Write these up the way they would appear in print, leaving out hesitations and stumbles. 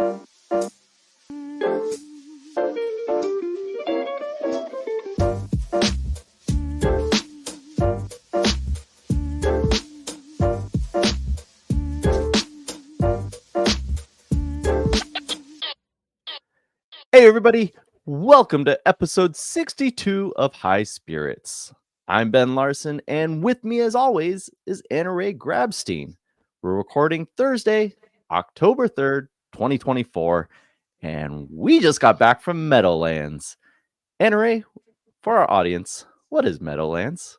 Hey, everybody. Welcome to episode 62 of High Spirits. I'm Ben Larson, and with me, as always, is AnnaRae Grabstein. We're recording Thursday, October 3rd, 2024, and we just got back from Meadowlands. AnnaRae, for our audience, what is Meadowlands?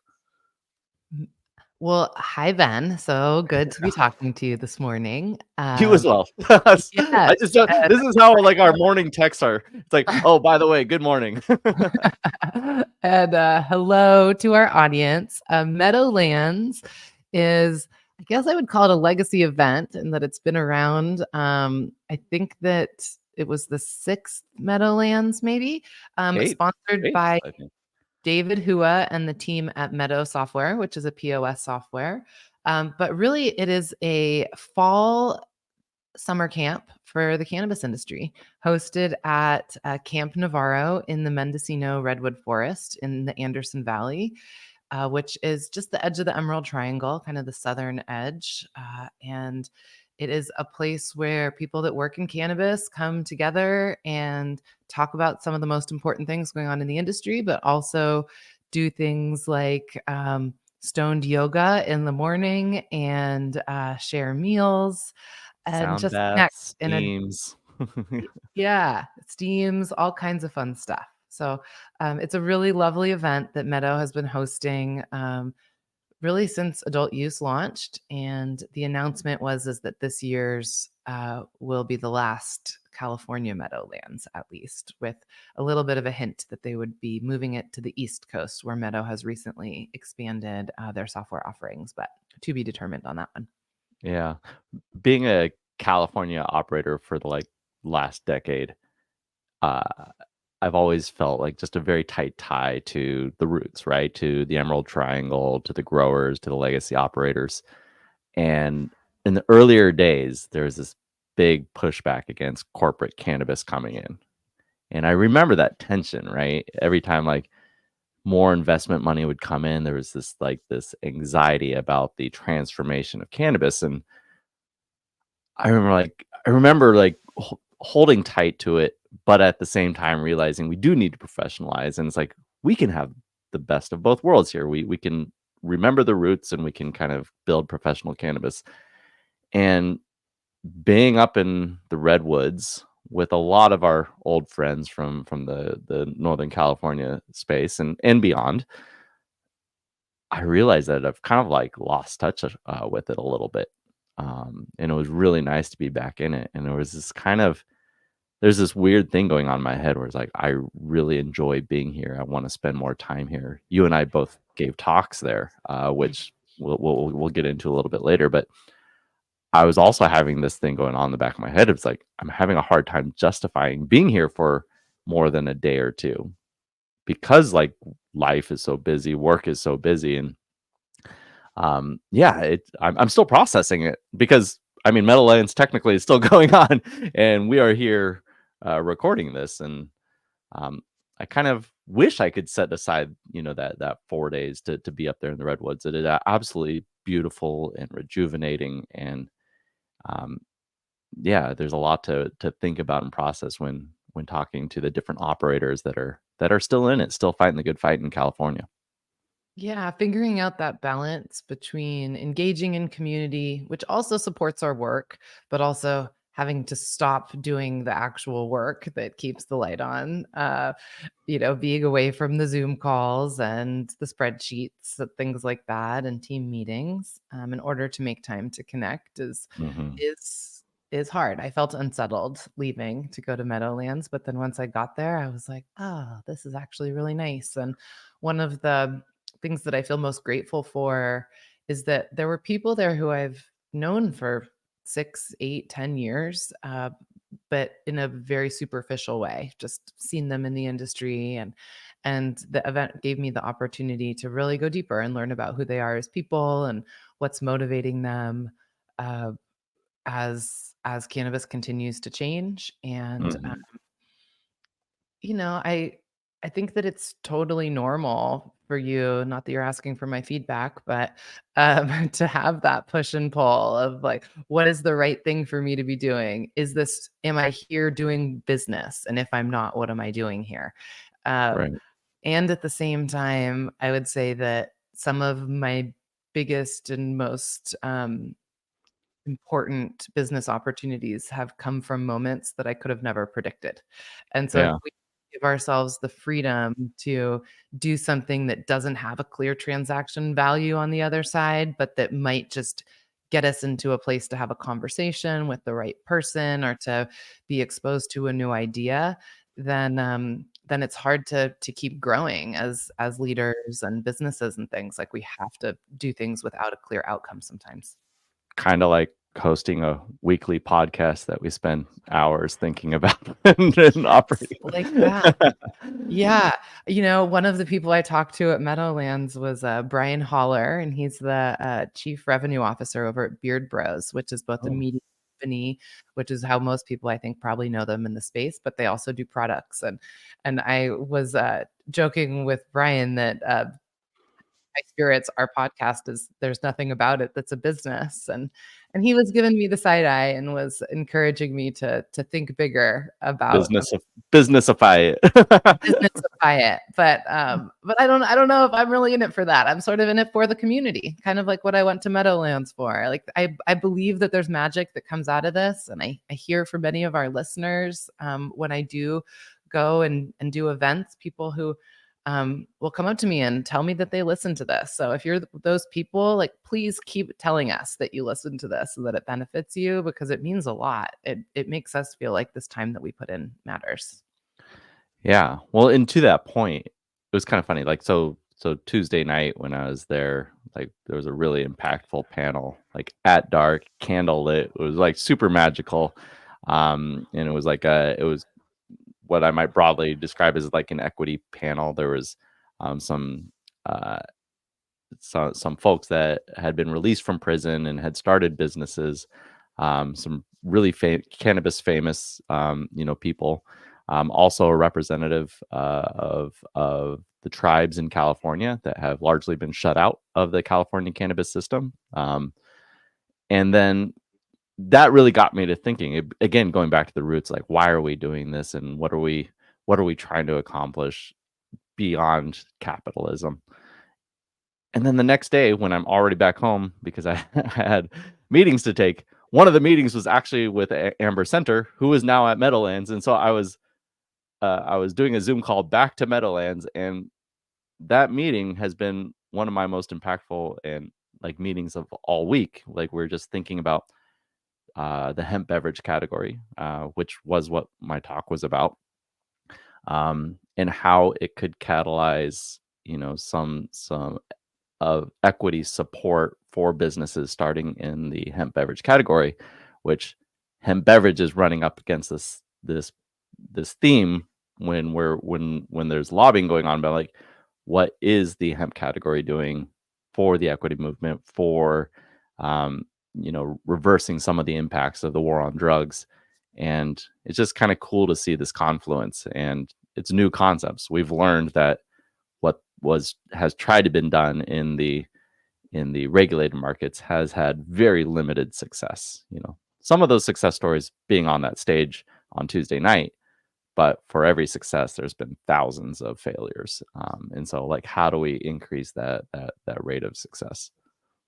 Well, hi, Ben. So good to be talking to you this morning. You as well. Yes, I just this is how like our morning texts are. It's like, oh, by the way, good morning. and hello to our audience. Meadowlands is, I guess I would call it a legacy event, and that it's been around. I think that it was the 6th Meadowlands, maybe, sponsored Eight, by I think. David Hua and the team at Meadow Software, which is a POS software. But really, it is a fall summer camp for the cannabis industry, hosted at Camp Navarro in the Mendocino Redwood Forest in the Anderson Valley, which is just the edge of the Emerald Triangle, kind of the southern edge. And it is a place where people that work in cannabis come together and talk about some of the most important things going on in the industry, but also do things like stoned yoga in the morning and share meals and Sound just connect baths, in a steams. steams, all kinds of fun stuff. So it's a really lovely event that Meadow has been hosting really since adult use launched. And the announcement is that this year's will be the last California Meadowlands, at least, with a little bit of a hint that they would be moving it to the East Coast, where Meadow has recently expanded their software offerings, but to be determined on that one. Yeah. Being a California operator for the last decade, uh, I've always felt like just a very tight tie to the roots, right? To the Emerald Triangle, to the growers, to the legacy operators. And in the earlier days, there was this big pushback against corporate cannabis coming in. And I remember that tension, right? Every time like more investment money would come in, there was this anxiety about the transformation of cannabis. And I remember holding tight to it, but at the same time realizing we do need to professionalize, and it's like we can have the best of both worlds here. We can remember the roots, and we can kind of build professional cannabis. And being up in the redwoods with a lot of our old friends from the Northern California space and beyond, I realized that I've kind of like lost touch with it a little bit. And it was really nice to be back in it. And there's this weird thing going on in my head where it's like, I really enjoy being here. I want to spend more time here. You and I both gave talks there, which we'll get into a little bit later. But I was also having this thing going on in the back of my head. It's like, I'm having a hard time justifying being here for more than a day or two because like life is so busy, work is so busy. And I'm still processing it because I mean Meadowlands technically is still going on, and we are here recording this, and I kind of wish I could set aside that 4 days to be up there in the redwoods. It is absolutely beautiful and rejuvenating, and um, yeah, there's a lot to think about and process when talking to the different operators that are still in it, still fighting the good fight in California. Yeah, figuring out that balance between engaging in community, which also supports our work, but also having to stop doing the actual work that keeps the light on. Being away from the Zoom calls and the spreadsheets, and things like that, and team meetings, in order to make time to connect Hmm. is is hard. I felt unsettled leaving to go to Meadowlands, but then once I got there, I was like, oh, this is actually really nice. And one of the things that I feel most grateful for is that there were people there who I've known for 6, 8, 10 years, but in a very superficial way, just seen them in the industry. And the event gave me the opportunity to really go deeper and learn about who they are as people and what's motivating them, uh, as as cannabis continues to change. And Mhm. you know, I think that it's totally normal for you, not that you're asking for my feedback, but to have that push and pull of like, what is the right thing for me to be doing? Is this, am I here doing business? And if I'm not, what am I doing here? Um, Right. and at the same time, I would say that some of my biggest and most important business opportunities have come from moments that I could have never predicted. And so if Yeah. we give ourselves the freedom to do something that doesn't have a clear transaction value on the other side, but that might just get us into a place to have a conversation with the right person or to be exposed to a new idea, then it's hard to keep growing as leaders and businesses and things. Like we have to do things without a clear outcome sometimes. Kinda like hosting a weekly podcast that we spend hours thinking about and Yes, operating. like that. Yeah. You know, one of the people I talked to at Meadowlands was Brian Holler, and he's the chief revenue officer over at Beard Bros, which is both a Oh, media company, which is how most people I think probably know them in the space, but they also do products. And I was joking with Brian that High Spirits, our podcast is there's nothing about it that's a business. And he was giving me the side eye and was encouraging me to think bigger about business of businessify it. businessify it. But I don't know if I'm really in it for that. I'm sort of in it for the community, kind of like what I went to Meadowlands for. Like I believe that there's magic that comes out of this. And I hear from many of our listeners when I do go and do events, people who will come up to me and tell me that they listen to this. So if you're those people, like please keep telling us that you listen to this and that it benefits you because it means a lot. It makes us feel like this time that we put in matters. Yeah. Well, and to that point, it was kind of funny. Like, so Tuesday night when I was there, like there was a really impactful panel, like at dark, candle lit. It was like super magical. And it was like it was what I might broadly describe as like an equity panel. There was some uh some folks that had been released from prison and had started businesses, some really cannabis famous, people. Also a representative of the tribes in California that have largely been shut out of the California cannabis system. And then that really got me to thinking again, going back to the roots, like why are we doing this, and what are we trying to accomplish beyond capitalism? And then the next day, when I'm already back home because I had meetings to take, one of the meetings was actually with Amber Center, who is now at Meadowlands, and so I was doing a Zoom call back to Meadowlands, and that meeting has been one of my most impactful and like meetings of all week. Like we're just thinking about the hemp beverage category, which was what my talk was about, and how it could catalyze, some of equity support for businesses starting in the hemp beverage category, which hemp beverage is running up against this theme when there's lobbying going on about like what is the hemp category doing for the equity movement, for reversing some of the impacts of the war on drugs. And it's just kind of cool to see this confluence, and it's new concepts. We've learned that what was has tried to been done in the regulated markets has had very limited success. Some of those success stories being on that stage on Tuesday night, but for every success, there's been thousands of failures. And so, like, how do we increase that rate of success?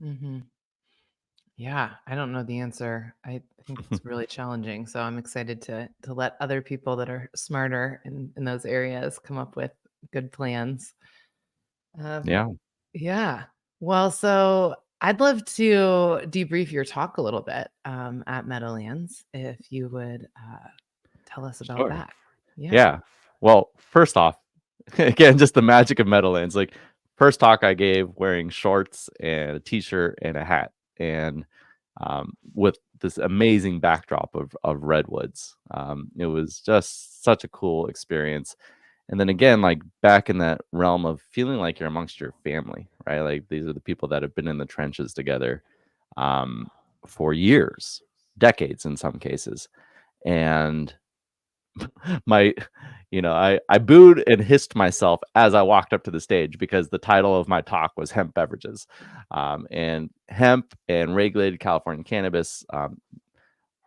Mhm. Yeah, I don't know the answer. I think it's really challenging. So I'm excited to let other people that are smarter in those areas come up with good plans. Um, Yeah, yeah. Well, so I'd love to debrief your talk a little bit at Meadowlands, if you would tell us about sure. that. Yeah. Yeah. Well, first off, again, just the magic of Meadowlands. Like, first talk I gave wearing shorts and a t-shirt and a hat, and with this amazing backdrop of redwoods. It was just such a cool experience. And then again, like back in that realm of feeling like you're amongst your family, right? Like these are the people that have been in the trenches together, um, for years. decades in some cases. And my I booed and hissed myself as I walked up to the stage because the title of my talk was hemp beverages. And hemp and regulated California cannabis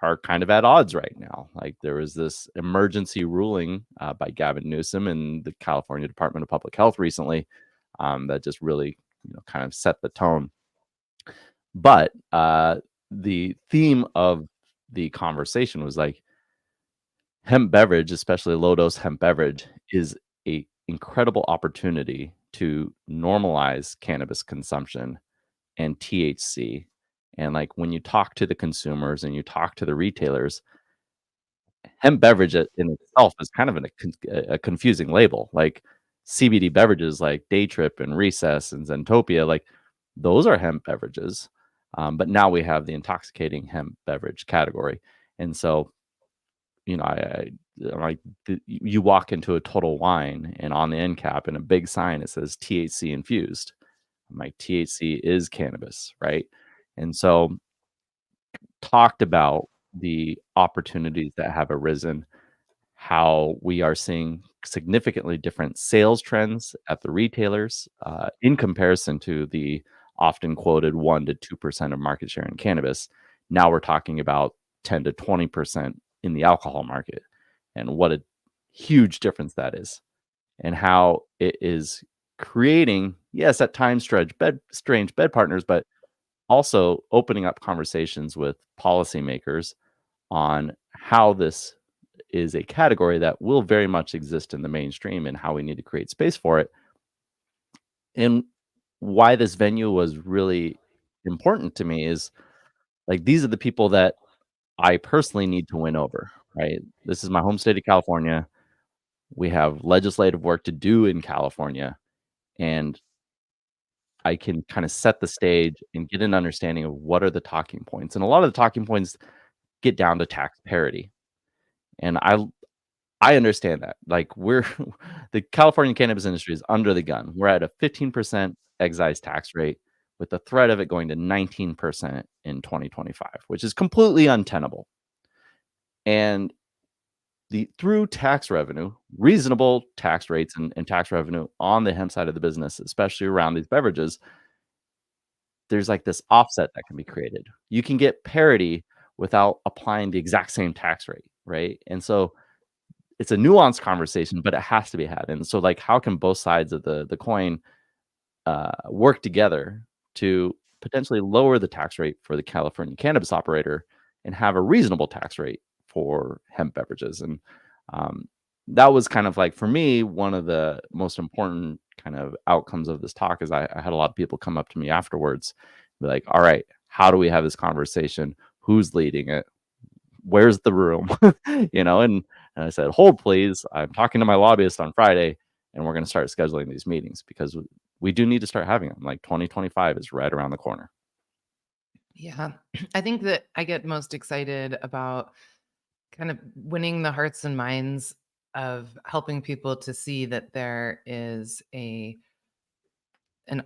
are kind of at odds right now. Like there was this emergency ruling by Gavin Newsom and the California Department of Public Health recently that just really kind of set the tone. But the theme of the conversation was like hemp beverage, especially low dose hemp beverage, is a incredible opportunity to normalize cannabis consumption and THC. And like when you talk to the consumers and you talk to the retailers, hemp beverage in itself is kind of a confusing label. Like CBD beverages like Day Trip and Recess and Zentopia, like those are hemp beverages. But now we have the intoxicating hemp beverage category. And so I'm like, you walk into a Total Wine, and on the end cap, in a big sign, it says THC infused. I'm like, THC is cannabis, right? And so, talked about the opportunities that have arisen, how we are seeing significantly different sales trends at the retailers in comparison to the often quoted 1 to 2% of market share in cannabis. Now we're talking about 10 to 20% in the alcohol market, and what a huge difference that is, and how it is creating, yes, at times strange bed partners, but also opening up conversations with policymakers on how this is a category that will very much exist in the mainstream and how we need to create space for it. And why this venue was really important to me is like these are the people that I personally need to win over, right? This is my home state of California. We have legislative work to do in California, and I can kind of set the stage and get an understanding of what are the talking points. And a lot of the talking points get down to tax parity. And I understand that. Like we're the California cannabis industry is under the gun. We're at a 15% excise tax rate with the threat of it going to 19% in 2025, which is completely untenable. And the through tax revenue, reasonable tax rates and tax revenue on the hemp side of the business, especially around these beverages, there's like this offset that can be created. You can get parity without applying the exact same tax rate, right? And so it's a nuanced conversation, but it has to be had. And so, like, how can both sides of the coin work together to potentially lower the tax rate for the California cannabis operator and have a reasonable tax rate for hemp beverages? And um, that was kind of like for me one of the most important kind of outcomes of this talk is I had a lot of people come up to me afterwards, be like, "All right, how do we have this conversation? Who's leading it? Where's the room?" And I said, "Hold, please. I'm talking to my lobbyist on Friday, and we're going to start scheduling these meetings because we do need to start having them. Like 2025 is right around the corner." Yeah. I think that I get most excited about kind of winning the hearts and minds of helping people to see that there is an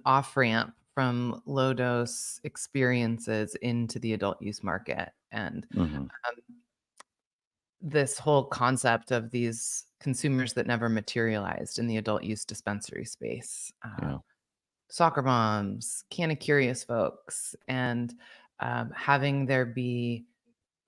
off ramp from low dose experiences into the adult use market. And Mhm. um, this whole concept of these consumers that never materialized in the adult use dispensary space, Yeah. soccer moms, kind of curious folks, and having there be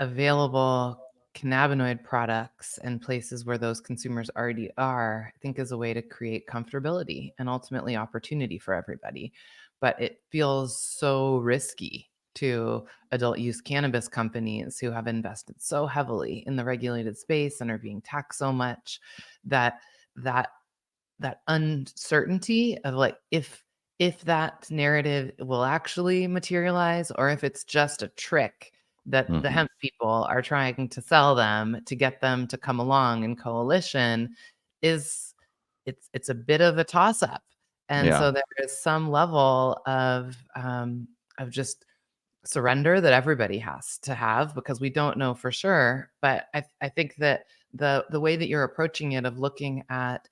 available cannabinoid products in places where those consumers already are, I think is a way to create comfortability and ultimately opportunity for everybody. But it feels so risky to adult use cannabis companies who have invested so heavily in the regulated space and are being taxed so much that that that uncertainty of like if that narrative will actually materialize or if it's just a trick that the Mhm. hemp people are trying to sell them to get them to come along in coalition is it's a bit of a toss up. And Yeah. so there is some level of just surrender that everybody has to have because we don't know for sure. But I think that the way that you're approaching it of looking at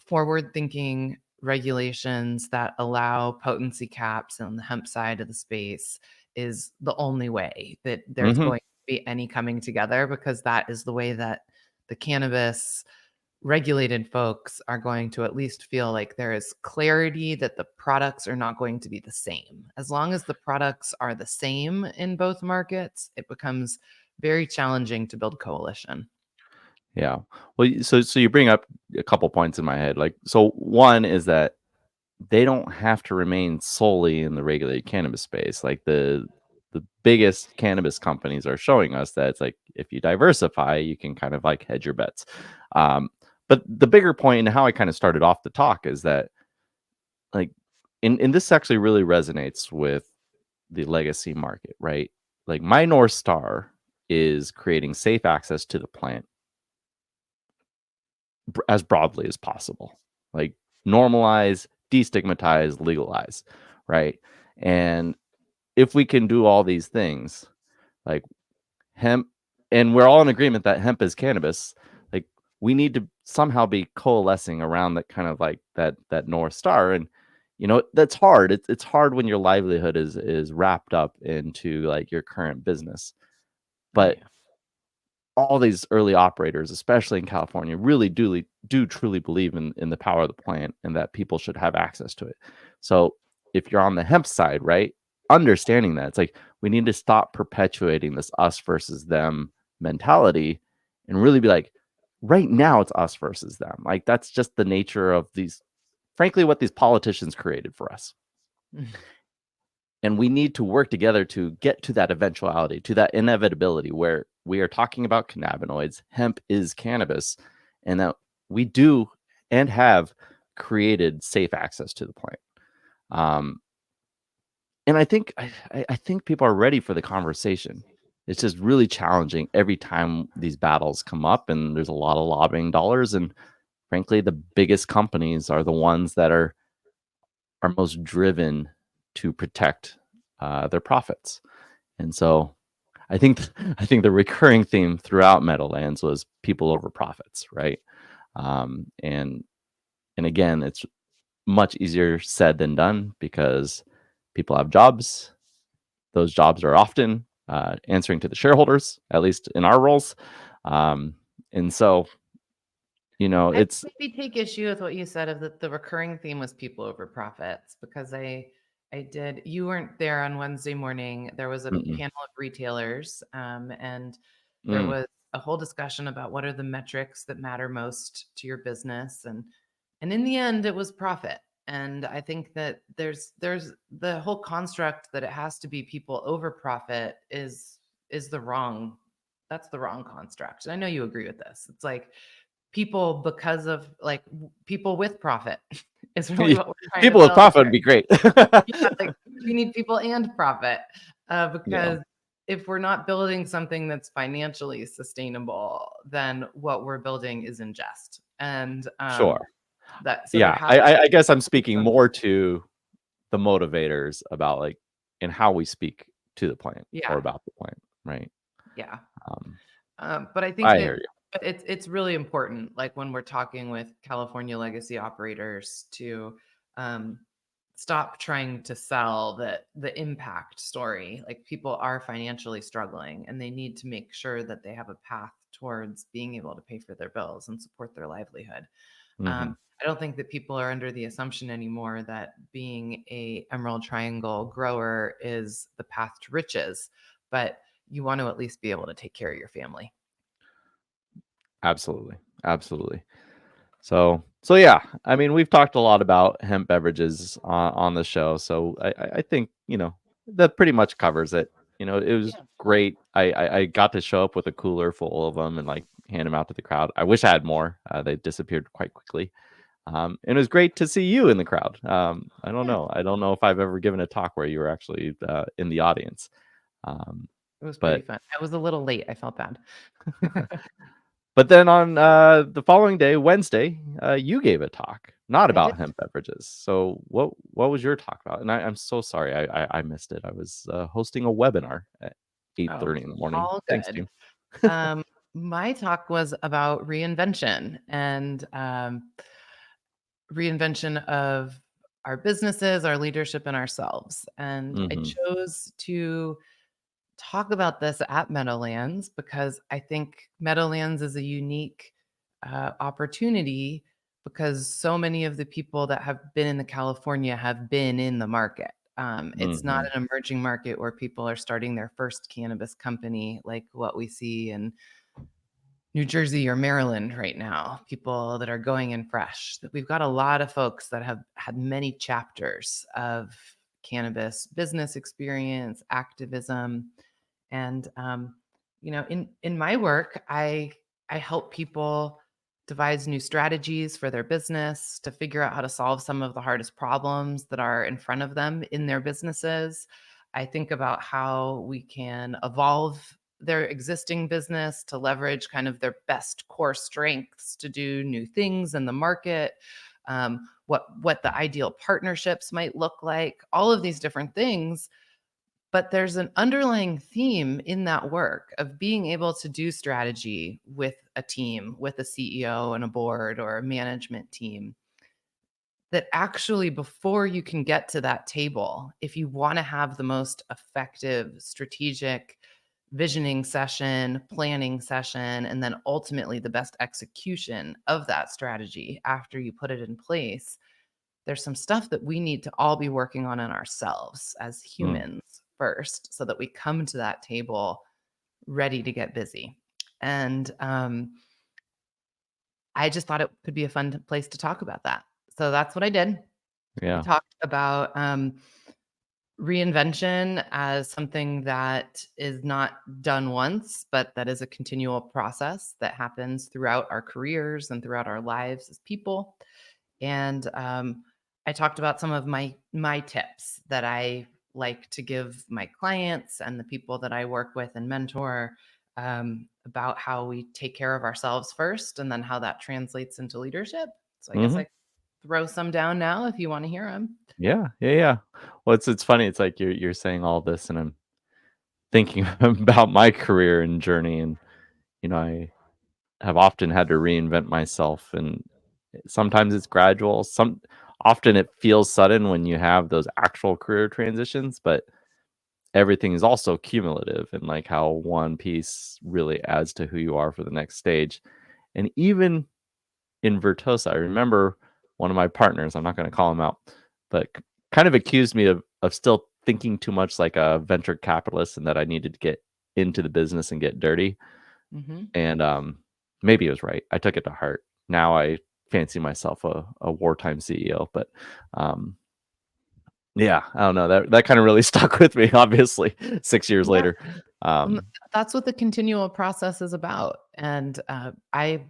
forward thinking regulations that allow potency caps on the hemp side of the space is the only way that there's Hmm. going to be any coming together, because that is the way that the cannabis regulated folks are going to at least feel like there is clarity that the products are not going to be the same. As long as the products are the same in both markets, it becomes very challenging to build coalition. Yeah. Well, so you bring up a couple points in my head. Like, so one is that they don't have to remain solely in the regulated cannabis space. Like the biggest cannabis companies are showing us that it's like if you diversify, you can kind of like hedge your bets. Um, but the bigger point and how I kind of started off the talk is that like and this actually really resonates with the legacy market, right? Like my North Star is creating safe access to the plant as broadly as possible. Like normalize, destigmatize, legalize, right? And if we can do all these things, like hemp, and we're all in agreement that hemp is cannabis, like we need to somehow be coalescing around that kind of like that North Star. And that's hard. It's hard when your livelihood is wrapped up into like your current business. Oh, But yeah. all these early operators, especially in California, really do truly believe in the power of the plant and that people should have access to it. So if you're on the hemp side, right, understanding that it's like we need to stop perpetuating this us versus them mentality and really be like, right now it's us versus them. Like that's just the nature of these, frankly, what these politicians created for us. And we need to work together to get to that eventuality, to that inevitability where we are talking about cannabinoids, hemp is cannabis, and that we do and have created safe access to the plant. Um, and I think people are ready for the conversation. It's just really challenging every time these battles come up, and there's a lot of lobbying dollars. And frankly, the biggest companies are the ones that are most driven to protect their profits. And so I think the recurring theme throughout Meadowlands was people over profits, right? And again, it's much easier said than done because people have jobs. Those jobs are often answering to the shareholders, at least in our roles. Um, and so, I it's maybe take issue with what you said of that the recurring theme was people over profits, because I did, you weren't there on Wednesday morning. There was a mm-mm, panel of retailers, and there mm, was a whole discussion about what are the metrics that matter most to your business, and in the end it was profit. And I think that there's the whole construct that it has to be people over profit is the wrong, that's the wrong construct. And I know you agree with this. It's like people because of like people with profit is really what we're trying to people with sell profit would here. be great. Yeah, like we need people and profit, Yeah, because if we're not building something that's financially sustainable, then what we're building is in jest. And sure. that so there Yeah, has I guess I'm to be speaking some, more to the motivators about like and how we speak to the plant or yeah, about the plant, right? yeah. Um, But I think I that hear you. it's really important, like when we're talking with California legacy operators, to um, stop trying to sell the impact story. Like people are financially struggling, and they need to make sure that they have a path towards being able to pay for their bills and support their livelihood. Hmm. I don't think that people are under the assumption anymore that being a Emerald Triangle grower is the path to riches, but you want to at least be able to take care of your family. Absolutely, absolutely. So yeah, I mean, we've talked a lot about hemp beverages on the show, so I think that pretty much covers it. It was Yeah. great. I got to show up with a cooler full of them and like hand them out to the crowd. I wish I had more. They disappeared quite quickly. And it was great to see you in the crowd. I don't Yeah, know. I don't know if I've ever given a talk where you were actually in the audience. Um, it was pretty but fun. I was a little late. I felt bad. but then on the following day, Wednesday, you gave a talk, not I did. about hemp beverages. So what was your talk about? And I'm so sorry I missed it. I was hosting a webinar at Oh, 8:30 in the morning. all Thanks, good. team. Um, my talk was about reinvention and reinvention of our businesses, our leadership, and ourselves. And I Mhm. chose to talk about this at Meadowlands because I think Meadowlands is a unique opportunity because so many of the people that have been in the California have been in the market. It's not Mhm. an emerging market where people are starting their first cannabis company like what we see in New Jersey or Maryland right now, people that are going in fresh. We've got a lot of folks that have had many chapters of cannabis business experience, activism, and in my work, I help people devise new strategies for their business to figure out how to solve some of the hardest problems that are in front of them in their businesses. I think about how we can evolve their existing business to leverage kind of their best core strengths to do new things in the market. What the ideal partnerships might look like, all of these different things, but there's an underlying theme in that work of being able to do strategy with a team, with a CEO and a board or a management team, that actually, before you can get to that table, if you want to have the most effective strategic visioning session, planning session, and then ultimately the best execution of that strategy after you put it in place, there's some stuff that we need to all be working on in ourselves as Mm. humans first so that we come to that table ready to get busy. And I just thought it could be a fun place to talk about that. So that's what I did. I Yeah. talked about reinvention as something that is not done once, but that is a continual process that happens throughout our careers and throughout our lives as people. And I talked about some of my tips that I like to give my clients and the people that I work with and mentor, about how we take care of ourselves first and then how that translates into leadership. So I guess Mhm. I throw some down now if you want to hear them. Yeah. Yeah, yeah. Well, it's funny, it's like you're saying all this, and I'm thinking about my career and journey, and, I have often had to reinvent myself, and sometimes it's gradual, often it feels sudden when you have those actual career transitions, but everything is also cumulative, and, like, how one piece really adds to who you are for the next stage. And even in Vertosa, I remember one of my partners, I'm not gonna call him out, but kind of accused me of still thinking too much like a venture capitalist, and that I needed to get into the business and get dirty. Hmm. And maybe he was right. I took it to heart. Now I fancy myself a wartime CEO, but um, yeah, I don't know, that kind of really stuck with me. Obviously, 6 years Yeah, later. and Um, that's what the continual process is about. And I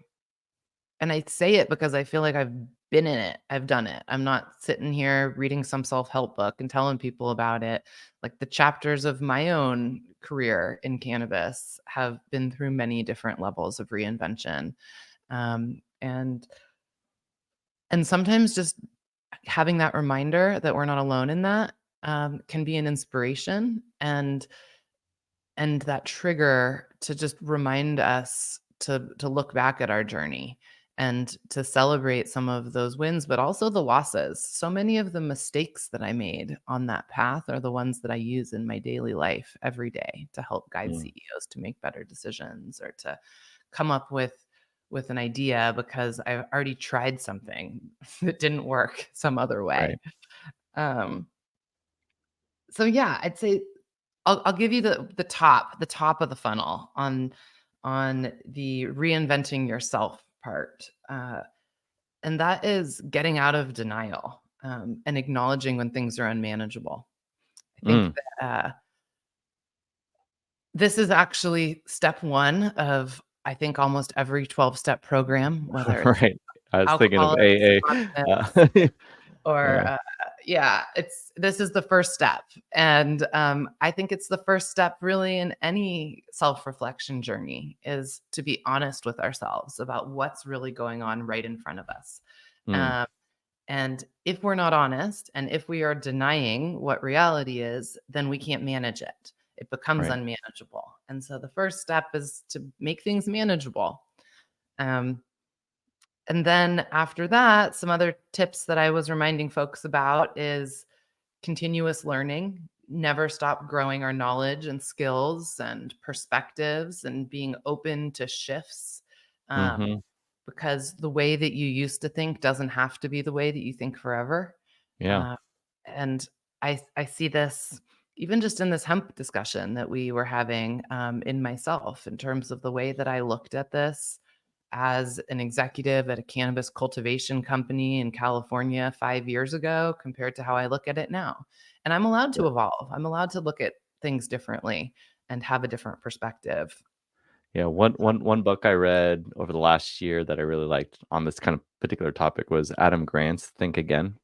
say it because I feel like I've been in it. I've done it. I'm not sitting here reading some self-help book and telling people about it. Like the chapters of my own career in cannabis have been through many different levels of reinvention. Um, and and sometimes just having that reminder that we're not alone in that, can be an inspiration and that trigger to just remind us to look back at our journey and to celebrate some of those wins, but also the losses. So many of the mistakes that I made on that path are the ones that I use in my daily life every day to help guide mm, CEOs to make better decisions or to come up with an idea because I already tried something that didn't work some other way. right. Um, so yeah, I'd say I'll give you the top of the funnel on the reinventing yourself part, and that is getting out of denial, and acknowledging when things are unmanageable. I think Mm, that, this is actually step 1 of, I think, almost every 12-step program, whether it's right. I was thinking of Alcoholics AA. Anonymous or, Yeah. yeah, this is the first step, and, I think it's the first step really in any self-reflection journey is to be honest with ourselves about what's really going on right in front of us, Mm, um, and if we're not honest and if we are denying what reality is, then we can't manage it. It becomes right. unmanageable, and so the first step is to make things manageable, um And then after that, some other tips that I was reminding folks about is continuous learning. Never stop growing our knowledge and skills and perspectives and being open to shifts. Um, Mhm. because the way that you used to think doesn't have to be the way that you think forever. Yeah. Uh, and I see this even just in this hemp discussion that we were having in myself in terms of the way that I looked at this as an executive at a cannabis cultivation company in California 5 years ago compared to how I look at it now. And I'm allowed Yeah. to evolve. I'm allowed to look at things differently and have a different perspective. Yeah, one book I read over the last year that I really liked on this kind of particular topic was Adam Grant's Think Again.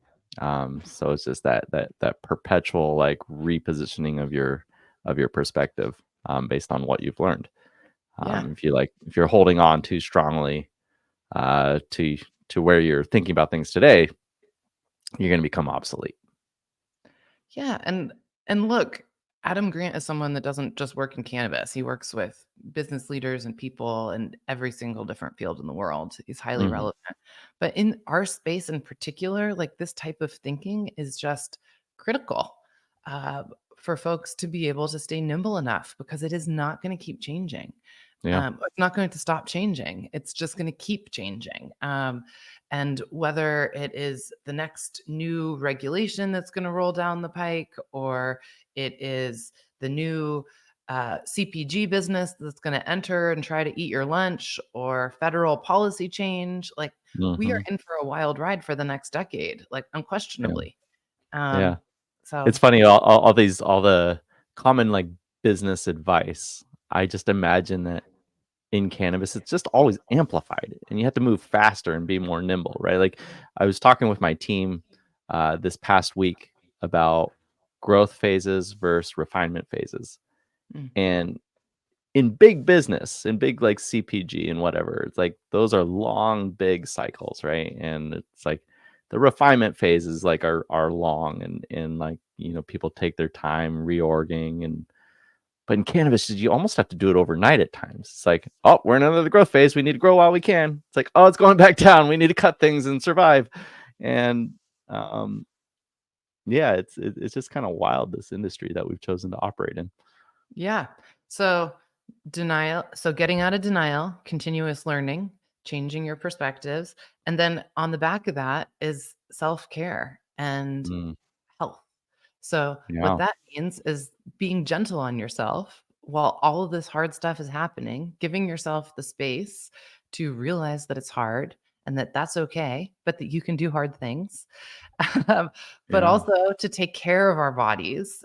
So it's just that perpetual like repositioning of your perspective based on what you've learned. Yeah. If you're holding on too strongly uh, to to where you're thinking about things today, you're going to become obsolete. Yeah, and look, Adam Grant is someone that doesn't just work in cannabis. He works with business leaders and people in every single different field in the world. He's highly Hmm. relevant. But in our space in particular, like this type of thinking is just critical uh, for folks to be able to stay nimble enough because it is not going to keep changing. Yeah. It's not going to stop changing. It's just going to keep changing. And whether it is the next new regulation that's going to roll down the pike, or it is the new CPG business that's going to enter and try to eat your lunch, or federal policy change, like we are Hmm. in for a wild ride for the next decade, like Yeah. unquestionably. Yeah. Um, It's so funny, all the common like business advice. I just imagine that in cannabis, it's just always amplified, and you have to move faster and be more nimble, right? Like I was talking with my team this past week about growth phases versus refinement phases, mm, and in big business, in big like CPG and whatever, it's like those are long, big cycles, right? And it's like the refinement phases like are long and like people take their time reorging and but in cannabis, you almost have to do it overnight at times. It's like, oh, we're in another growth phase. We need to grow while we can. It's like, oh, it's going back down. We need to cut things and survive. And um, yeah, it's just kind of wild this industry that we've chosen to operate in. yeah. So denial. So getting out of denial, continuous learning, changing your perspectives. And then on the back of that is self care and Mm, health. So, what yeah, that means is being gentle on yourself while all of this hard stuff is happening, giving yourself the space to realize that it's hard and that that's okay, but that you can do hard things. Um, but yeah, also to take care of our bodies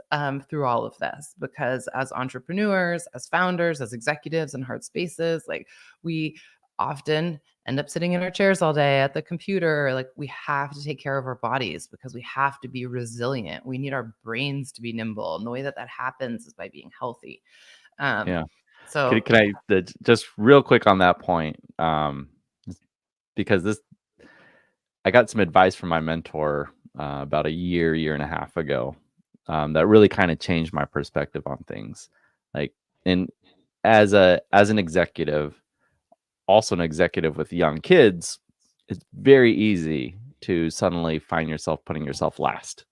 through all of this, because as entrepreneurs, as founders, as executives in hard spaces, like we often end up sitting in our chairs all day at the computer. Like we have to take care of our bodies because we have to be resilient. We need our brains to be nimble. And the way that that happens is by being healthy. Um, yeah. so, Can I just real quick on that point? Because this I got some advice from my mentor about a year and a half ago that really kind of changed my perspective on things. Like, and as an executive, also an executive with young kids, it's very easy to suddenly find yourself putting yourself last.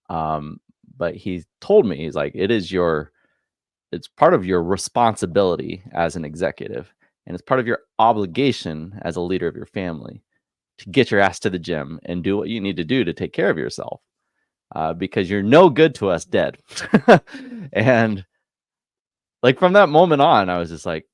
Um, but he told me he's like, it's part of your responsibility as an executive, and it's part of your obligation as a leader of your family to get your ass to the gym and do what you need to do to take care of yourself because you're no good to us dead. And like from that moment on, I was just like,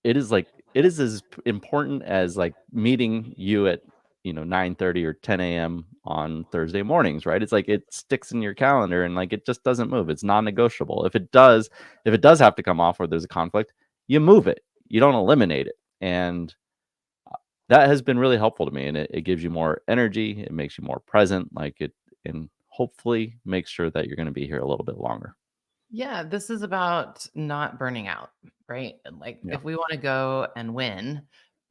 it is as important as like meeting you at 9:30 or 10 a.m. on Thursday mornings, right? It's like it sticks in your calendar and like it just doesn't move. It's non-negotiable. If it does have to come off or there's a conflict, you move it. You don't eliminate it. And that has been really helpful to me, and it gives you more energy, it makes you more present, like it and hopefully makes sure that you're gonna be here a little bit longer. yeah, this is about not burning out, right? And like Yeah. if we want to go and win,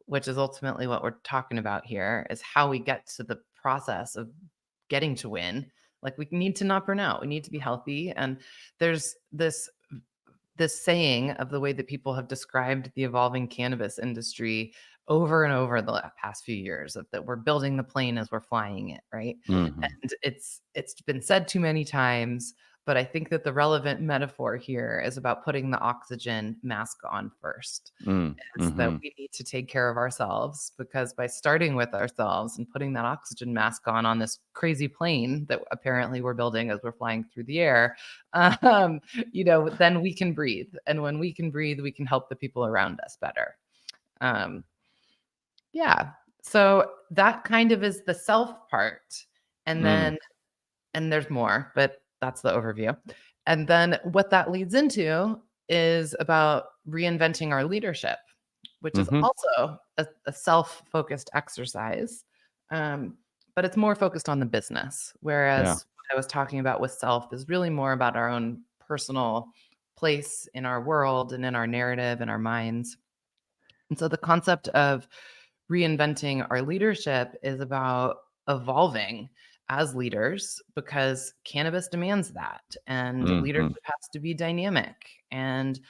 which is ultimately what we're talking about here, is how we get to the process of getting to win. Like we need to not burn out. We need to be healthy. And there's this saying of the way that people have described the evolving cannabis industry over and over the past few years of that we're building the plane as we're flying it, right? Mhm. And it's been said too many times, but I think that the relevant metaphor here is about putting the oxygen mask on first. Mm. Is that Mhm. we need to take care of ourselves, because by starting with ourselves and putting that oxygen mask on this crazy plane that apparently we're building as we're flying through the air, um, then we can breathe. And when we can breathe, we can help the people around us better. Um, yeah. So that kind of is the self part. And Mm. then, and there's more, but that's the overview. And then what that leads into is about reinventing our leadership, which is Mhm. also a self-focused exercise. Um, but it's more focused on the business. Yeah. Whereas what I was talking about with self is really more about our own personal place in our world and in our narrative and our minds. And so the concept of reinventing our leadership is about evolving as leaders, because cannabis demands that. And Mhm. leadership has to be dynamic and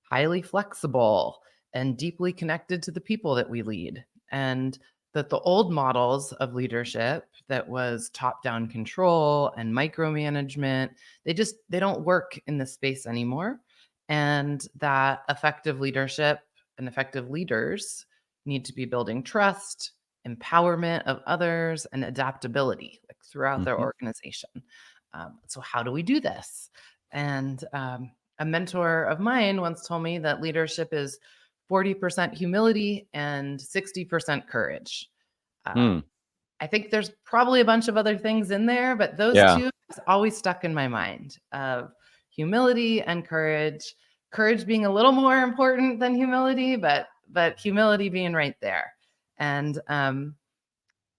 highly flexible and deeply connected to the people that we lead. And that the old models of leadership that was top-down control and micromanagement, they don't work in this space anymore. And that effective leadership and effective leaders need to be building trust, empowerment of others, and adaptability, like throughout their Mhm. organization. So how do we do this? And a mentor of mine once told me that leadership is 40% humility and 60% courage. Mm. I think there's probably a bunch of other things in there, but those Yeah. two is always stuck in my mind, of humility and courage. Courage being a little more important than humility, but humility being right there. And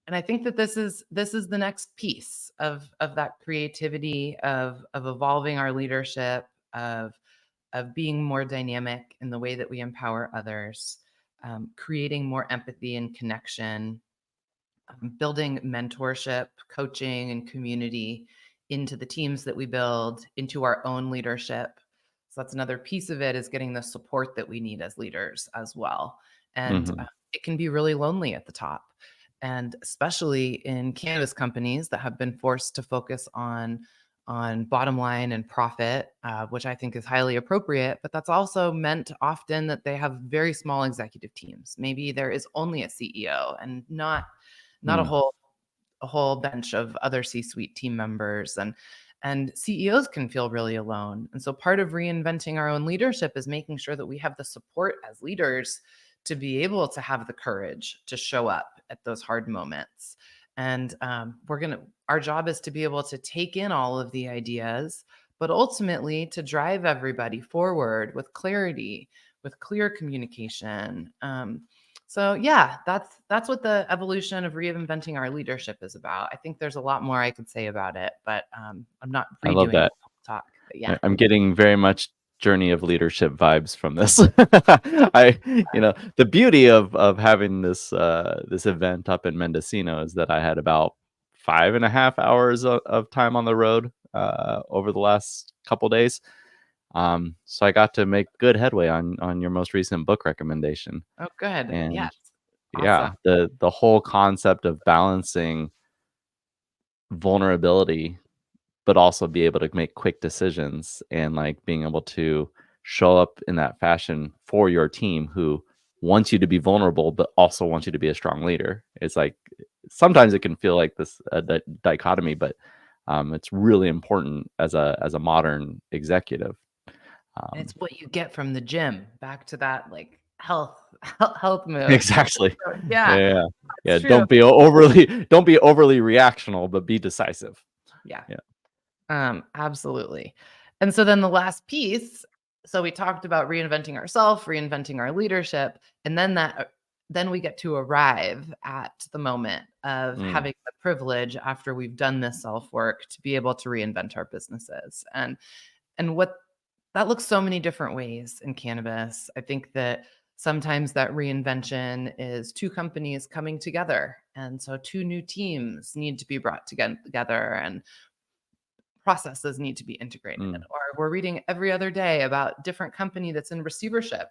I think that this is the next piece of that creativity of evolving our leadership, of being more dynamic in the way that we empower others, creating more empathy and connection, building mentorship, coaching, and community into the teams that we build, into our own leadership. So that's another piece of it, is getting the support that we need as leaders as well. And Mhm. it can be really lonely at the top. And especially in cannabis companies that have been forced to focus on bottom line and profit, which I think is highly appropriate. But that's also meant often that they have very small executive teams. Maybe there is only a CEO and not Mm. a whole bench of other C-suite team members, and CEOs can feel really alone. And so part of reinventing our own leadership is making sure that we have the support as leaders to be able to have the courage to show up at those hard moments. And our job is to be able to take in all of the ideas, but ultimately to drive everybody forward with clarity, with clear communication. So yeah, that's what the evolution of reinventing our leadership is about. I think there's a lot more I could say about it, but I'm not I love redoing the that. whole talk. But yeah. I'm getting very much journey of leadership vibes from this. I the beauty of having this event up in Mendocino is that I had about 5.5 hours of time on the road over the last couple days. So I got to make good headway on your most recent book recommendation. Oh, good. Yes. And Awesome. yeah, the whole concept of balancing vulnerability but also be able to make quick decisions and like being able to show up in that fashion for your team who wants you to be vulnerable but also wants you to be a strong leader. It's like sometimes it can feel like this dichotomy, but it's really important as a modern executive. And it's um, what you get from the gym. Back to that, like, health mode. exactly. So, yeah, Yeah, that's yeah, true. don't be overly reactional, but be decisive. Yeah. Yeah. Absolutely. And so then the last piece, so we talked about reinventing ourselves, reinventing our leadership, and then we get to arrive at the moment of Mm, having the privilege, after we've done this self work, to be able to reinvent our businesses. And what that looks so many different ways in cannabis. I think that sometimes that reinvention is two companies coming together, and so two new teams need to be brought together, and processes need to be integrated. mm, Or we're reading every other day about different company that's in receivership,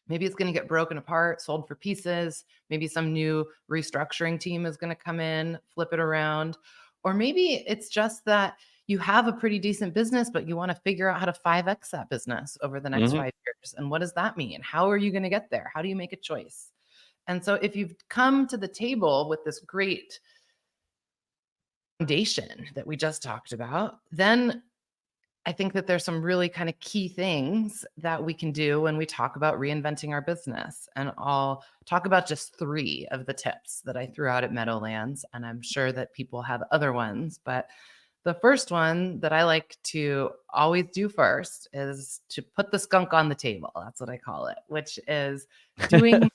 Maybe it's going to get broken apart, sold for pieces. Maybe some new restructuring team is going to come in, flip it around. Or maybe it's just that you have a pretty decent business, but you want to figure out how to 5X that business over the next Mhm. 5 years. And what does that mean? How are you going to get there? How do you make a choice? And so if you've come to the table with this great foundation that we just talked about, then I think that there's some really kind of key things that we can do when we talk about reinventing our business. And I'll talk about just 3 of the tips that I threw out at Meadowlands. And I'm sure that people have other ones. But the first one that I like to always do first is to put the skunk on the table. That's what I call it, which is doing,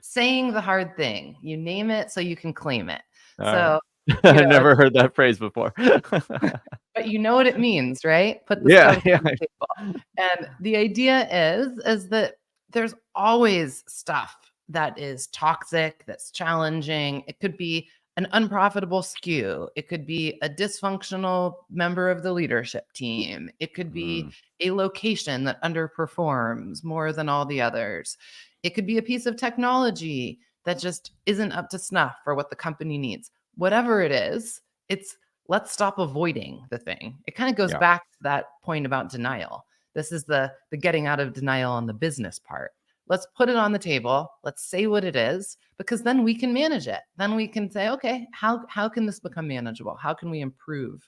saying the hard thing. You name it so you can claim it. All right. So, you I've know, never heard that phrase before. but you know what it means, right? Put the Yeah, skunk yeah. on the table. And the idea is that there's always stuff that is toxic, that's challenging. It could be an unprofitable SKU. It could be a dysfunctional member of the leadership team. It could be Mm, a location that underperforms more than all the others. It could be a piece of technology that just isn't up to snuff for what the company needs. Whatever it is, it's let's stop avoiding the thing. It kind of goes yeah. back to that point about denial. This is the getting out of denial on the business part. Let's put it on the table. Let's say what it is, because then we can manage it. Then we can say, okay, how can this become manageable? How can we improve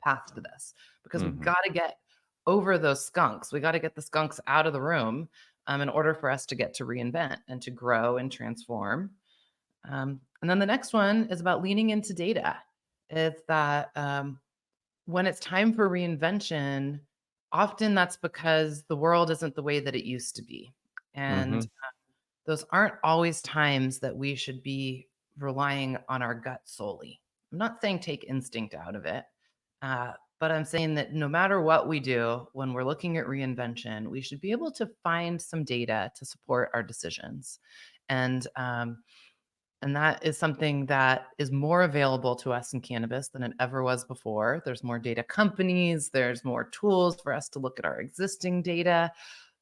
past this? Because we Mhm. got to get over those skunks. We got to get the skunks out of the room in order for us to get to reinvent and to grow and transform. And then the next one is about leaning into data. It's that when it's time for reinvention, often that's because the world isn't the way that it used to be. And Mhm. those aren't always times that we should be relying on our gut solely. I'm not saying take instinct out of it, but I'm saying that no matter what we do, when we're looking at reinvention, we should be able to find some data to support our decisions. And and that is something that is more available to us in cannabis than it ever was before. There's more data companies, there's more tools for us to look at our existing data,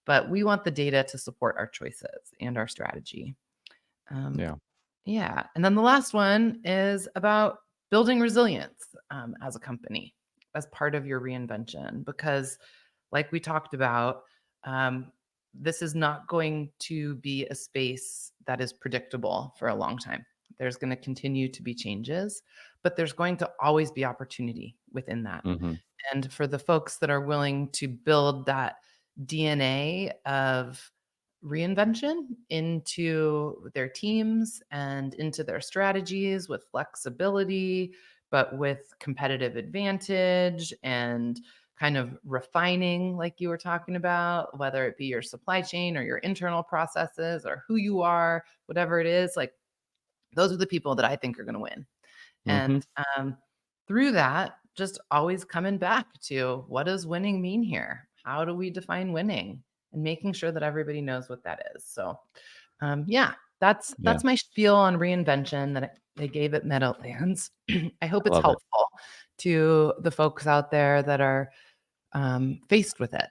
but we want the data to support our choices and our strategy. Um, Yeah. yeah. And then the last one is about building resilience as a company as part of your reinvention, because, like we talked about, um, this is not going to be a space that is predictable for a long time. There's going to continue to be changes, but there's going to always be opportunity within that. Mhm. And for the folks that are willing to build that DNA of reinvention into their teams and into their strategies with flexibility, but with competitive advantage and kind of refining, like you were talking about, whether it be your supply chain or your internal processes or who you are, whatever it is, like those are the people that I think are going to win. Mhm. And through that, just always coming back to what does winning mean here? How do we define winning? And making sure that everybody knows what that is. So, yeah, Yeah. that's my spiel on reinvention that they gave at Meadowlands. I hope I it's love it. helpful to the folks out there that are faced with it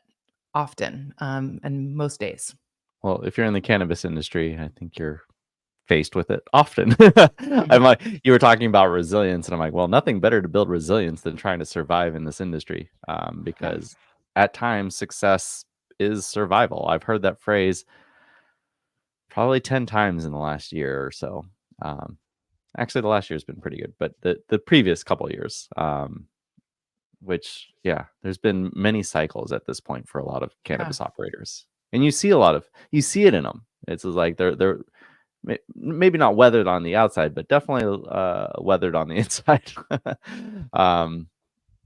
often and most days. Well, if you're in the cannabis industry, I think you're faced with it often. I'm Mhm. like, you were talking about resilience, and I'm like, well, nothing better to build resilience than trying to survive in this industry, Yeah, because at times success is survival. I've heard that phrase probably 10 times in the last year or so. Um, Actually, the last year's been pretty good, but the previous couple of years, which yeah, there's been many cycles at this point for a lot of yeah, cannabis operators, and you see it in them. It's just like they're maybe not weathered on the outside, but definitely weathered on the inside. um,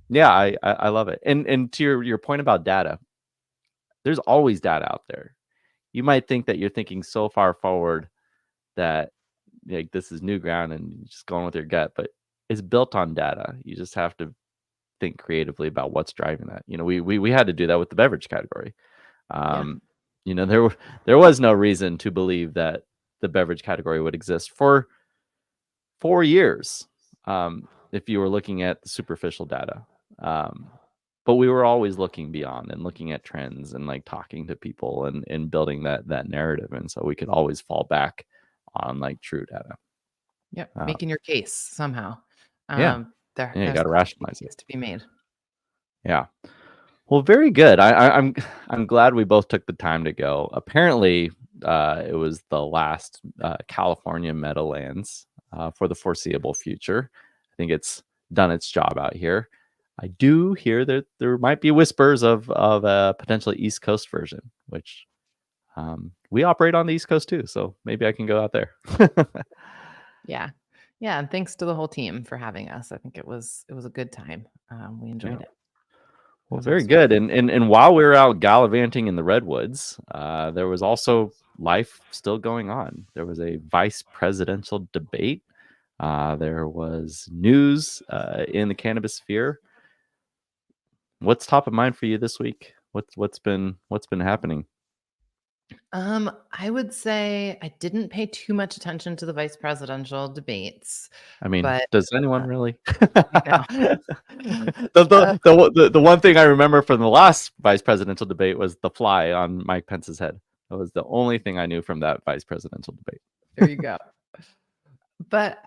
yeah, I love it. And to your point about data, there's always data out there. You might think that you're thinking so far forward that like this is new ground and you're just going with your gut, but it's built on data. You just have to think creatively about what's driving that. You know, we had to do that with the beverage category. yeah, Um, you know, there was no reason to believe that the beverage category would exist for 4 years, if you were looking at the superficial data. Um, but we were always looking beyond and looking at trends and like talking to people and building that narrative. And so we could always fall back on like true data. Yep, Uh, making your case somehow. yeah. Yeah. You There's got to got to be rationalize a it. case to be made. Yeah. Well, very good. I'm glad we both took the time to go. Apparently, it was the last California Meadowlands for the foreseeable future. I think it's done its job out here. I do hear that there might be whispers of a potentially East Coast version, which we operate on the East Coast too. So maybe I can go out there. Yeah. Yeah, and thanks to the whole team for having us. I think it was a good time. We Yeah. enjoyed it. It Well, was very awesome. good. And while we were out gallivanting in the redwoods, there was also life still going on. There was a vice presidential debate. There was news in the cannabis sphere. What's top of mind for you this week? What's been happening? I would say I didn't pay too much attention to the vice presidential debates, I mean, but does anyone really? I know. The one thing I remember from the last vice presidential debate was the fly on Mike Pence's head. That was the only thing I knew from that vice presidential debate. There you go. But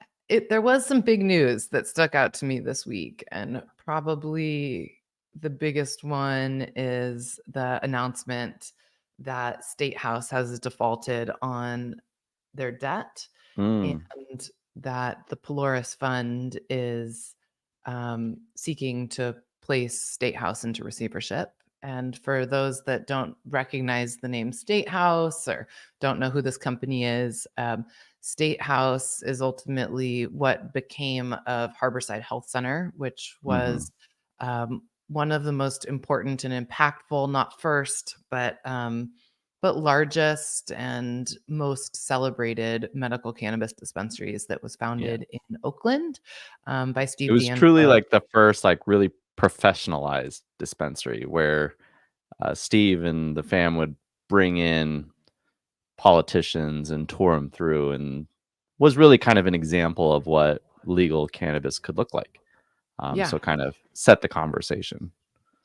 there was some big news that stuck out to me this week, and probably the biggest one is the announcement that State House has defaulted on their debt Mm, and that the Polaris Fund is seeking to place State House into receivership. And for those that don't recognize the name State House or don't know who this company is, State House is ultimately what became of Harborside Health Center, which mhm. was one of the most important and impactful, not first, but largest and most celebrated medical cannabis dispensaries that was Yeah. founded in Oakland by It Steve was truly D'Angelo. like the first like really professionalized dispensary where Steve and the fam would bring in politicians and tour them through and was really kind of an example of what legal cannabis could look like. Yeah, So kind of set the conversation.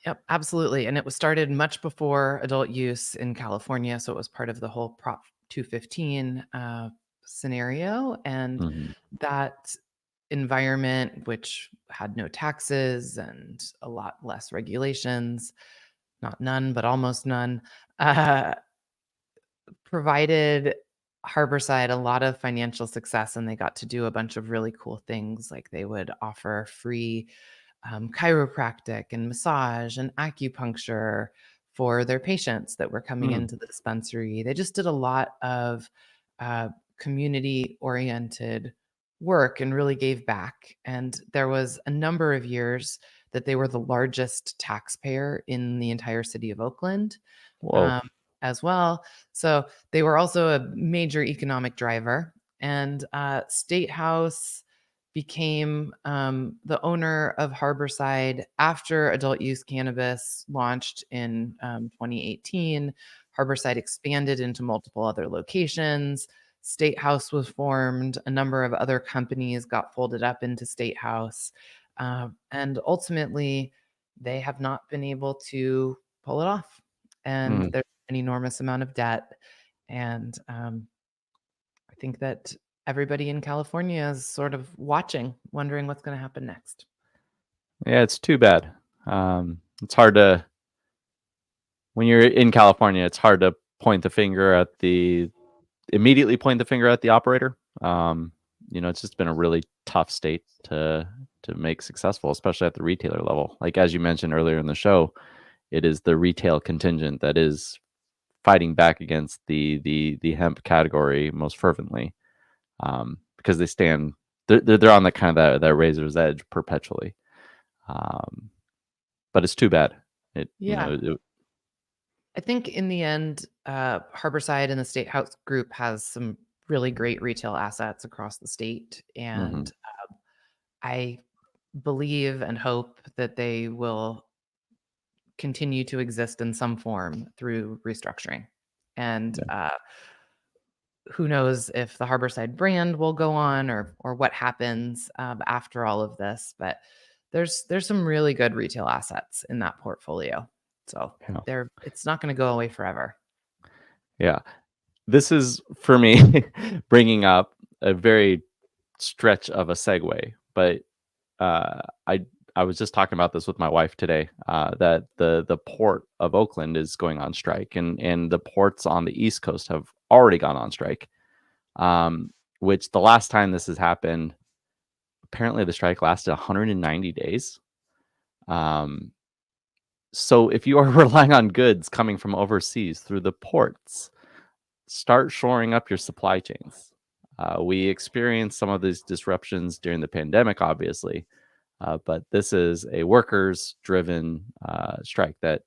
yep, absolutely. And it was started much before adult use in California. So it was part of the whole Prop 215 scenario. And Mhm. that environment, which had no taxes and a lot less regulations, not none, but almost none, uh, provided Harborside a lot of financial success. And they got to do a bunch of really cool things. Like they would offer free chiropractic and massage and acupuncture for their patients that were coming Mm. into the dispensary. They just did a lot of community oriented work and really gave back. And there was a number of years that they were the largest taxpayer in the entire city of Oakland Whoa. um, as well. So they were also a major economic driver. And State House became the owner of Harborside after adult use cannabis launched in 2018. Harborside expanded into multiple other locations. State House was formed. A number of other companies got folded up into State House. And ultimately, they have not been able to pull it off. And Mm. there's an enormous amount of debt. And I think that everybody in California is sort of watching, wondering what's going to happen next. Yeah, it's too bad. It's hard to when you're in California. It's hard to point the finger at the immediately point the finger at the operator. It's just been a really tough state to make successful, especially at the retailer level. Like as you mentioned earlier in the show, it is the retail contingent that is fighting back against the hemp category most fervently, because they stand they're on the kind of that razor's edge perpetually. Um, but it's too bad. It you Yeah. know it, I think in the end, Harborside and the State House Group has some really great retail assets across the state. mhm, And I believe and hope that they will continue to exist in some form through restructuring. And yeah, who knows if the Harborside brand will go on or what happens after all of this. But there's some really good retail assets in that portfolio. So Yeah. it's not going to go away forever. Yeah. This is for me bringing up a very stretch of a segue, but uh, I I was just talking about this with my wife today. That the port of Oakland is going on strike, and the ports on the East Coast have already gone on strike. Um, which the last time this has happened, apparently the strike lasted 190 days. Um, so if you are relying on goods coming from overseas through the ports, start shoring up your supply chains. We experienced some of these disruptions during the pandemic, obviously, but this is a workers driven strike that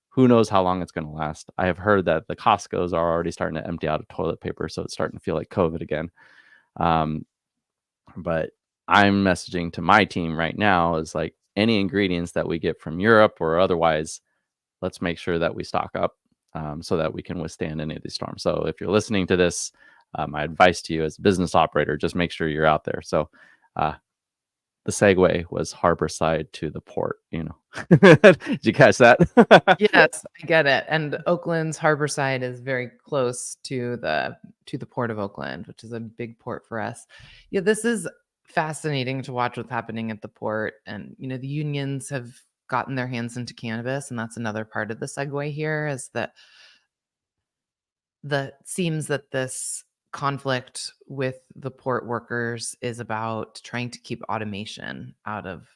who knows how long it's going to last. I have heard that the Costco's are already starting to empty out of toilet paper, so it's starting to feel like COVID again. Um, but I'm messaging to my team right now is like any ingredients that we get from Europe or otherwise, let's make sure that we stock up so that we can withstand any of these storms. So if you're listening to this, my advice to you as a business operator, just make sure you're out there. So uh, the segue was Harborside to the port, you know. Did you catch that? Yes, I get it. And Oakland's Harborside is very close to the port of Oakland, which is a big port for us. Yeah, this is fascinating to watch what's happening at the port. And the unions have gotten their hands into cannabis, and that's another part of the segue here is that seems that this conflict with the port workers is about trying to keep automation out of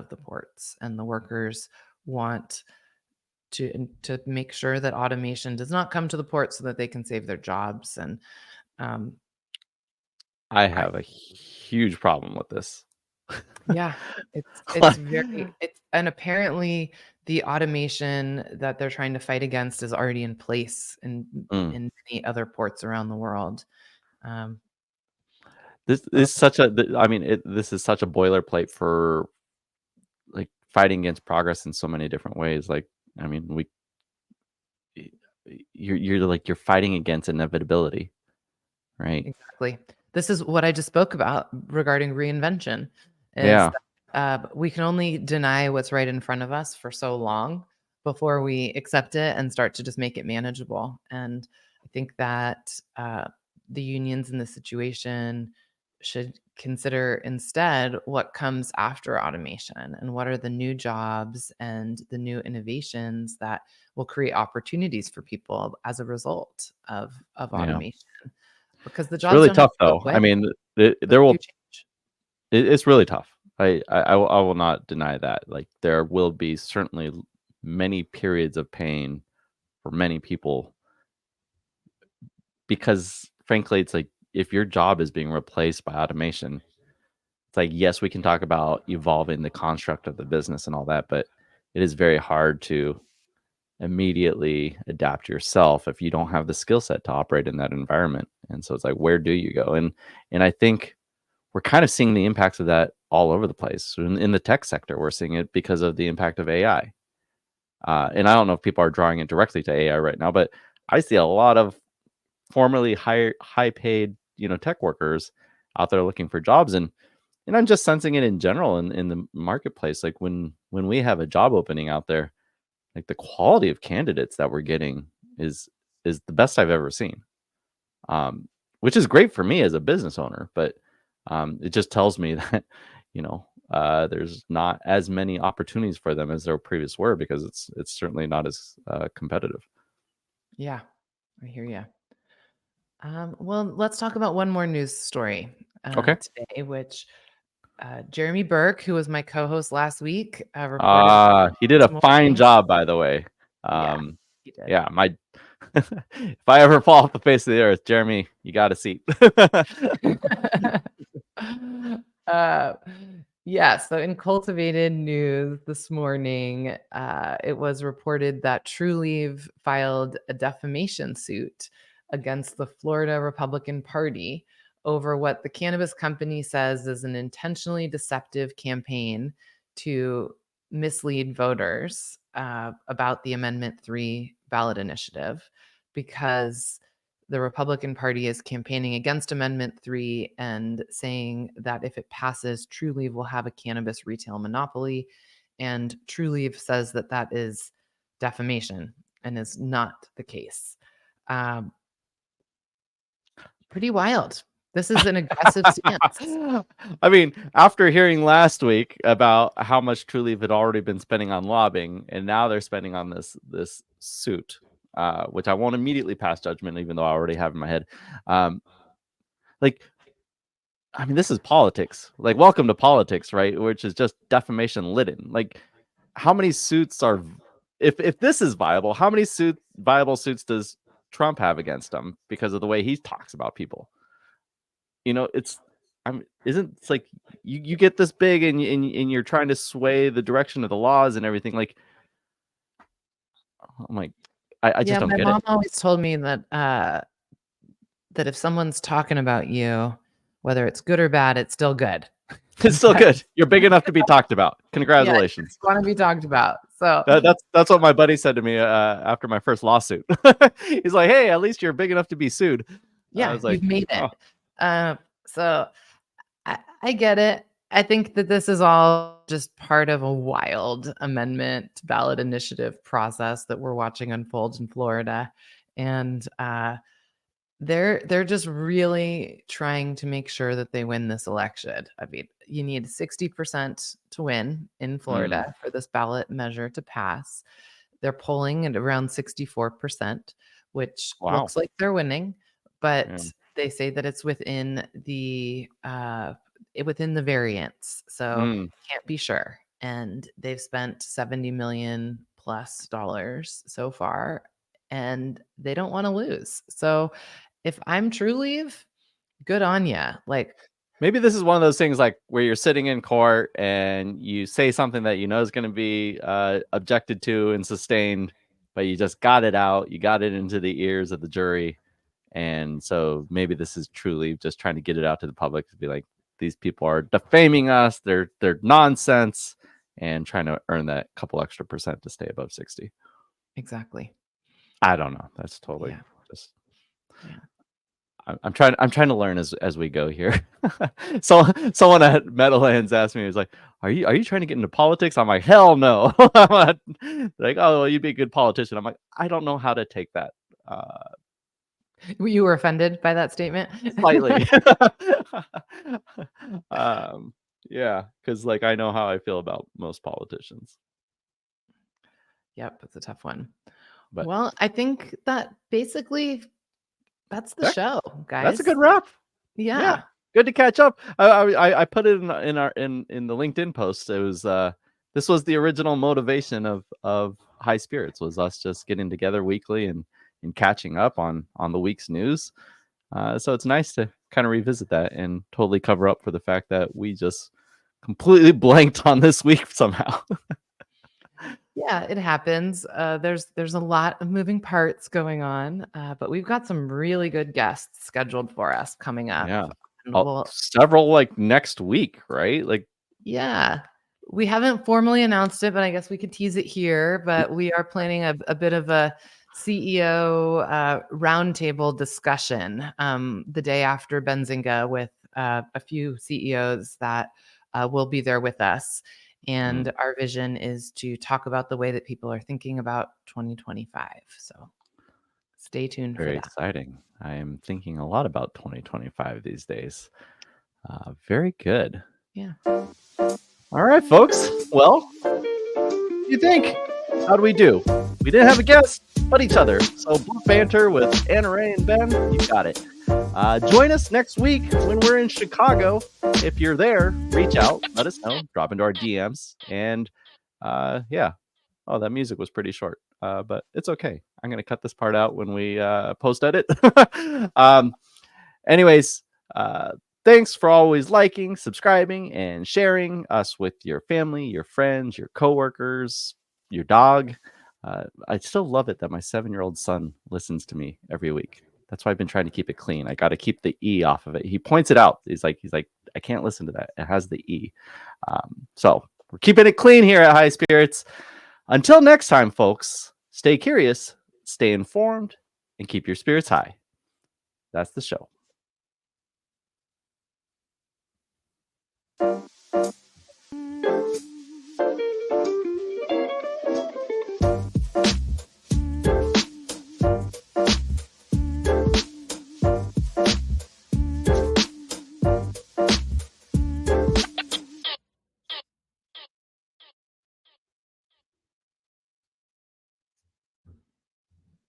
the ports, and the workers want to make sure that automation does not come to the port so that they can save their jobs. And um, I I have a huge problem with this. yeah, it's Like, very it's and apparently the automation that they're trying to fight against is already in place mm. in many other ports around the world. Um, This so is such a. I mean, this is such a boilerplate for like fighting against progress in so many different ways. Like, I mean, y- you're like you're fighting against inevitability, right? exactly. This is what I just spoke about regarding reinvention is Yeah, that we can only deny what's right in front of us for so long before we accept it and start to just make it manageable. And I think that the unions in this situation should consider instead what comes after automation and what are the new jobs and the new innovations that will create opportunities for people as a result of yeah. automation, because the It's jobs really don't have tough, to go though. I away, mean, but there they do will. change. It's really tough. I will not deny that. Like, there will be certainly many periods of pain for many people because, frankly, it's like if your job is being replaced by automation, it's like yes, we can talk about evolving the construct of the business and all that, but it is very hard to immediately adapt yourself if you don't have the skill set to operate in that environment. And so it's like, where do you go? And I think we're kind of seeing the impacts of that all over the place. So in the tech sector, we're seeing it because of the impact of AI. And I don't know if people are drawing it directly to AI right now, but I see a lot of formerly high paid tech workers out there looking for jobs, and I'm just sensing it in general in the marketplace. Like when we have a job opening out there, like the quality of candidates that we're getting is is the best I've ever seen. Um, which is great for me as a business owner, but it just tells me that there's not as many opportunities for them as there previous were because it's certainly not as competitive. Yeah, I hear you. Well, let's talk about one more news story Okay. today, which Jeremy Burke, who was my co-host last week, reported He did this a fine morning. job, by the way. Yeah, Um, he did. yeah, my if I ever fall off the face of the earth, Jeremy, you got a seat. uh, yeah, so in cultivated news this morning, it was reported that Trulieve filed a defamation suit against the Florida Republican Party over what the cannabis company says is an intentionally deceptive campaign to mislead voters about the Amendment 3 ballot initiative, because the Republican Party is campaigning against Amendment 3 and saying that if it passes, Trulieve will have a cannabis retail monopoly. And Trulieve says that that is defamation and is not the case. Pretty wild. This is an aggressive stance. I mean, after hearing last week about how much Trulieve had already been spending on lobbying, and now they're spending on this suit, which I won't immediately pass judgment, even though I already have in my head. Like, I mean, this is politics. Like, welcome to politics, right? Which is just defamation lidden. Like, how many suits are, if this is viable, how many viable suits does Trump have against him because of the way he talks about people? You know, it's like you get this big and you're trying to sway the direction of the laws and everything. Like, I'm like, I just don't my get mom it. always told me that that if someone's talking about you, whether it's good or bad, it's still good. It's still good. You're big enough to be talked about. Congratulations. You want to be talked about. So that's what my buddy said to me after my first lawsuit. He's like, "Hey, at least you're big enough to be sued." Yeah, I was like, you've made it. Oh. So I get it. I think that this is all just part of a wild amendment ballot initiative process that we're watching unfold in Florida. And they're just really trying to make sure that they win this election. I mean, you need 60% to win in Florida for this ballot measure to pass. They're polling at around 64%, which looks like they're winning, but they say that it's within the variance, so can't be sure. And they've spent $70 million plus so far, and they don't want to lose. So if I'm Trulieve, good on ya. Like, maybe this is one of those things like where you're sitting in court and you say something that you know is going to be objected to and sustained, but you just got it out. You got it into the ears of the jury. And so maybe this is truly just trying to get it out to the public to be like, these people are defaming us. They're nonsense, and trying to earn that couple extra percent to stay above 60. Exactly. I don't know. That's totally just. Yeah. I'm trying to learn as we go here. So someone at Meadowlands asked me, he was like, "Are you trying to get into politics?" I'm like, "Hell no." Like, "Oh, well, you'd be a good politician." I'm like, "I don't know how to take that." You were offended by that statement? Slightly. Yeah, because like I know how I feel about most politicians. Yep, it's a tough one. But well, I think that basically that's the show, guys. That's a good wrap. Yeah. Good to catch up. I put it in the LinkedIn post. It was this was the original motivation of High Spirits, was us just getting together weekly and catching up on the week's news. So it's nice to kind of revisit that and totally cover up for the fact that we just completely blanked on this week somehow. Yeah, it happens. There's a lot of moving parts going on, but we've got some really good guests scheduled for us coming up. Yeah. And several like next week, right? Like, yeah, we haven't formally announced it, but I guess we could tease it here. But we are planning a bit of a CEO roundtable discussion the day after Benzinga with a few CEOs that will be there with us. And our vision is to talk about the way that people are thinking about 2025. So stay tuned for that. Very exciting. I am thinking a lot about 2025 these days. Very good. Yeah. All right, folks. Well, what do you think? How do we do? We didn't have a guest, but each other. So Banter with AnnaRae and Ben, you got it. Join us next week when we're in Chicago. If you're there, reach out, let us know, drop into our DMs, and yeah. Oh, that music was pretty short, but it's okay. I'm gonna cut this part out when we post edit. Anyways, thanks for always liking, subscribing, and sharing us with your family, your friends, your coworkers, your dog. I still love it that my 7-year-old son listens to me every week. That's why I've been trying to keep it clean. I got to keep the E off of it. He points it out. He's like, I can't listen to that. It has the E. So we're keeping it clean here at High Spirits. Until next time, folks, stay curious, stay informed, and keep your spirits high. That's the show.